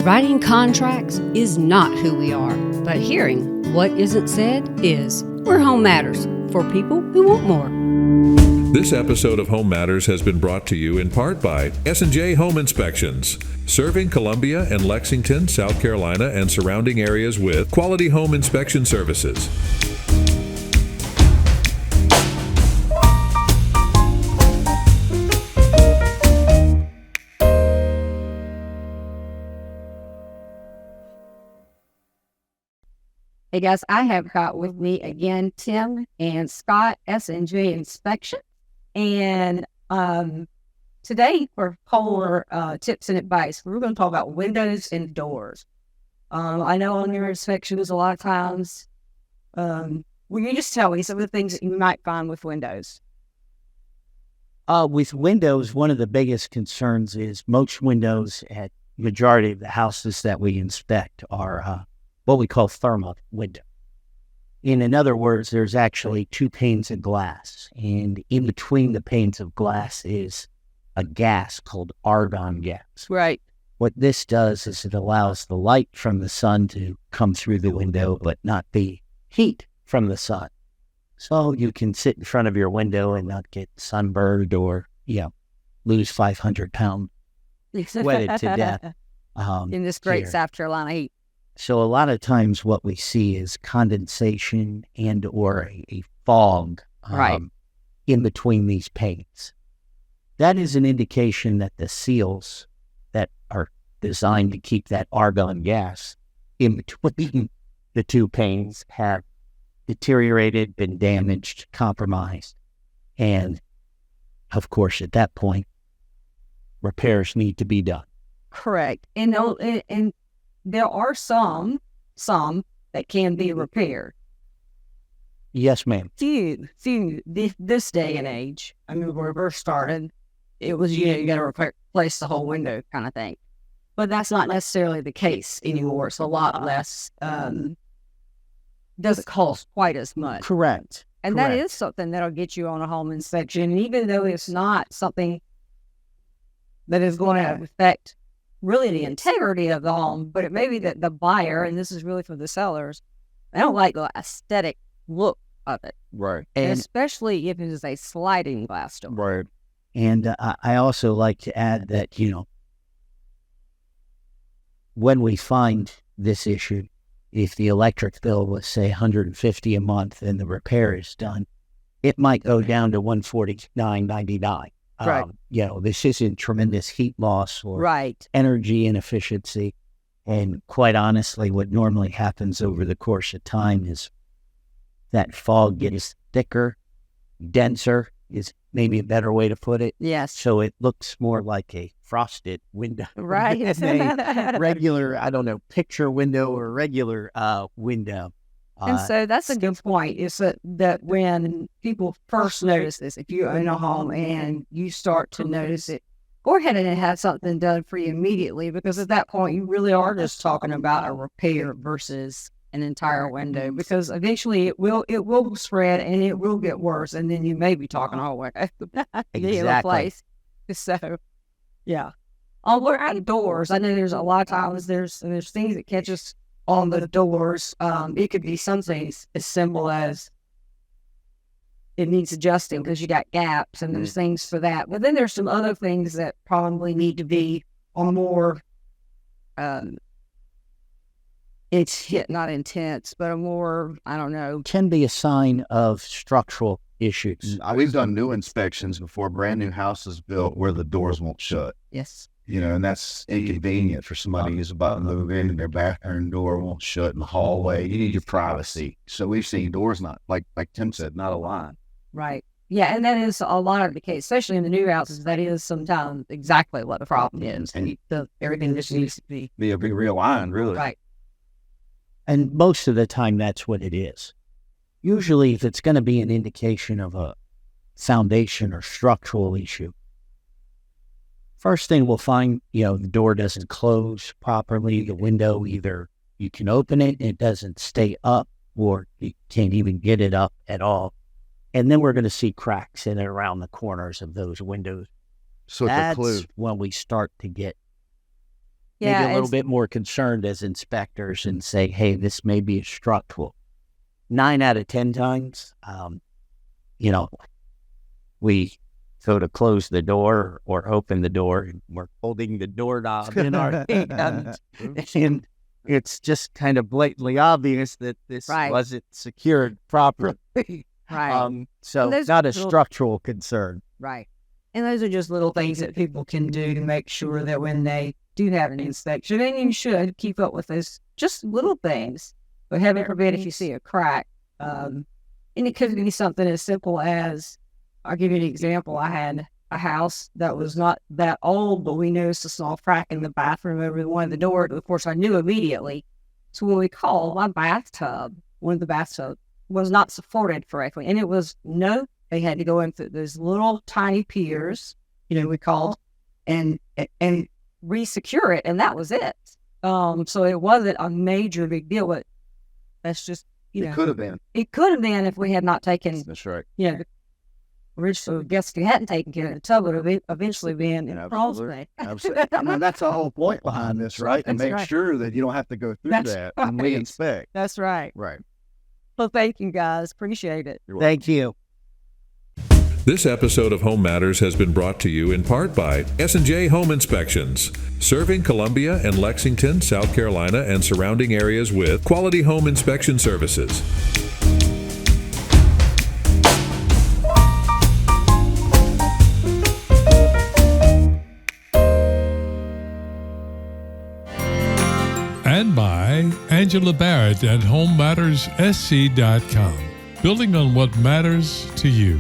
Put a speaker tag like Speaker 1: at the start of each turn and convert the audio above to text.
Speaker 1: Writing contracts is not who we are, but hearing what isn't said is. We're Home Matters, for people who want more.
Speaker 2: This episode of Home Matters has been brought to you in part by S&J Home Inspections, serving Columbia and Lexington, South Carolina, and surrounding areas with quality home inspection services.
Speaker 3: Hey guys, I have got with me again Tim and Scott, S&J Inspection, and today for polar tips and advice, we're going to talk about windows and doors. I know on your inspections a lot of times, will you just tell me some of the things that you might find with windows?
Speaker 4: With windows, one of the biggest concerns is most windows at majority of the houses that we inspect are what we call thermal window. In other words, there's actually two panes of glass, and in between the panes of glass is a gas called argon gas.
Speaker 3: Right.
Speaker 4: What this does is it allows the light from the sun to come through the window, but not the heat from the sun. So you can sit in front of your window and not get sunburned or, lose 500 pounds sweated to death.
Speaker 3: In this great
Speaker 4: here.
Speaker 3: South Carolina heat.
Speaker 4: So a lot of times what we see is condensation and or a fog
Speaker 3: Right.
Speaker 4: in between these panes. That is an indication that the seals that are designed to keep that argon gas in between the two panes have deteriorated, been damaged, compromised. And of course, at that point, repairs need to be done.
Speaker 3: Correct. And there are some that can be repaired.
Speaker 4: Yes, ma'am.
Speaker 3: Few, this day and age. I mean, when we first started, it was, you got to replace the whole window kind of thing. But that's not necessarily the case anymore. It's a lot less, doesn't cost quite as much.
Speaker 4: Correct.
Speaker 3: And
Speaker 4: Correct.
Speaker 3: that is something that'll get you on a home inspection. And even though it's not something that is going to affect really the integrity of the home, but it may be that the buyer, and this is really for the sellers, they don't like the aesthetic look of it.
Speaker 4: Right.
Speaker 3: And especially if it is a sliding glass door.
Speaker 4: Right. And I also like to add that, when we find this issue, if the electric bill was, say, $150 a month and the repair is done, it might go down to $149.99.
Speaker 3: Right.
Speaker 4: This isn't tremendous heat loss or
Speaker 3: Right.
Speaker 4: energy inefficiency. And quite honestly, what normally happens over the course of time is that fog gets thicker, denser is maybe a better way to put it.
Speaker 3: Yes.
Speaker 4: So it looks more like a frosted window.
Speaker 3: Right.
Speaker 4: than a regular, picture window or regular window.
Speaker 3: And so that's a good point, is that when people first notice this, if you own a home and you start to notice it, go ahead and have something done for you immediately, because at that point you really are just talking about a repair versus an entire window, because eventually it will spread and it will get worse, and then you may be talking a whole window.
Speaker 4: Exactly.
Speaker 3: So, yeah. We're outdoors. I know there's a lot of times there's things that catch us on the doors. It could be something as simple as it needs adjusting because you got gaps, and there's things for that. But then there's some other things that probably need to be on more, not intense, but a more,
Speaker 4: Can be a sign of structural issues.
Speaker 5: We've done new inspections before brand new houses built where the doors won't shut.
Speaker 3: Yes.
Speaker 5: And that's inconvenient for somebody who's about to move in and their bathroom door won't shut in the hallway. You need your privacy. So we've seen doors not, like Tim said, not aligned.
Speaker 3: Right. Yeah, and that is a lot of the case, especially in the new houses. That is sometimes exactly what the problem is. And everything just needs to be
Speaker 5: Be realigned, really.
Speaker 3: right.
Speaker 4: And most of the time, that's what it is. Usually, if it's going to be an indication of a foundation or structural issue, first thing we'll find, the door doesn't close properly. The window, either you can open it and it doesn't stay up, or you can't even get it up at all. And then we're going to see cracks in and around the corners of those windows.
Speaker 5: So it's a clue.
Speaker 4: That's when we start to get maybe
Speaker 3: Yeah,
Speaker 4: a little bit more concerned as inspectors and say, hey, this may be structural. 9 out of 10 times, we go to close the door or open the door, and we're holding the doorknob in our hand, and it's just kind of blatantly obvious that this
Speaker 3: Right.
Speaker 4: wasn't secured properly.
Speaker 3: right.
Speaker 4: So
Speaker 3: And those
Speaker 4: not a
Speaker 3: little-
Speaker 4: structural concern.
Speaker 3: Right. And those are just little things that people can do to make sure that when they do have an inspection, and you should keep up with those just little things. But heaven forbid if you see a crack. And it could be something as simple as, I'll give you an example. I had a house that was not that old, but we noticed a small crack in the bathroom over one of the doors. Of course, I knew immediately. So when we called, one of the bathtub was not supported correctly. And it was they had to go in through those little tiny piers, we called, and re-secure it, and that was it. So it wasn't a major big deal, but that's just,
Speaker 5: It could have been.
Speaker 3: it could have been if we had not taken,
Speaker 5: That's right.
Speaker 3: originally, I guess if we hadn't taken care of the tub, it would have eventually been in the crawl
Speaker 5: Absolutely.
Speaker 3: space.
Speaker 5: Absolutely. I mean, that's the whole point behind this, right? And
Speaker 3: That's
Speaker 5: make
Speaker 3: right.
Speaker 5: sure that you don't have to go through
Speaker 3: That's
Speaker 5: that when we
Speaker 3: right.
Speaker 5: inspect.
Speaker 3: That's right.
Speaker 5: Right.
Speaker 3: Well, thank you guys. Appreciate it.
Speaker 5: You're welcome.
Speaker 4: Thank you.
Speaker 2: This episode of Home Matters has been brought to you in part by S&J Home Inspections, serving Columbia and Lexington, South Carolina, and surrounding areas with quality home inspection services.
Speaker 6: And by Angela Barrett at HomeMattersSC.com, building on what matters to you.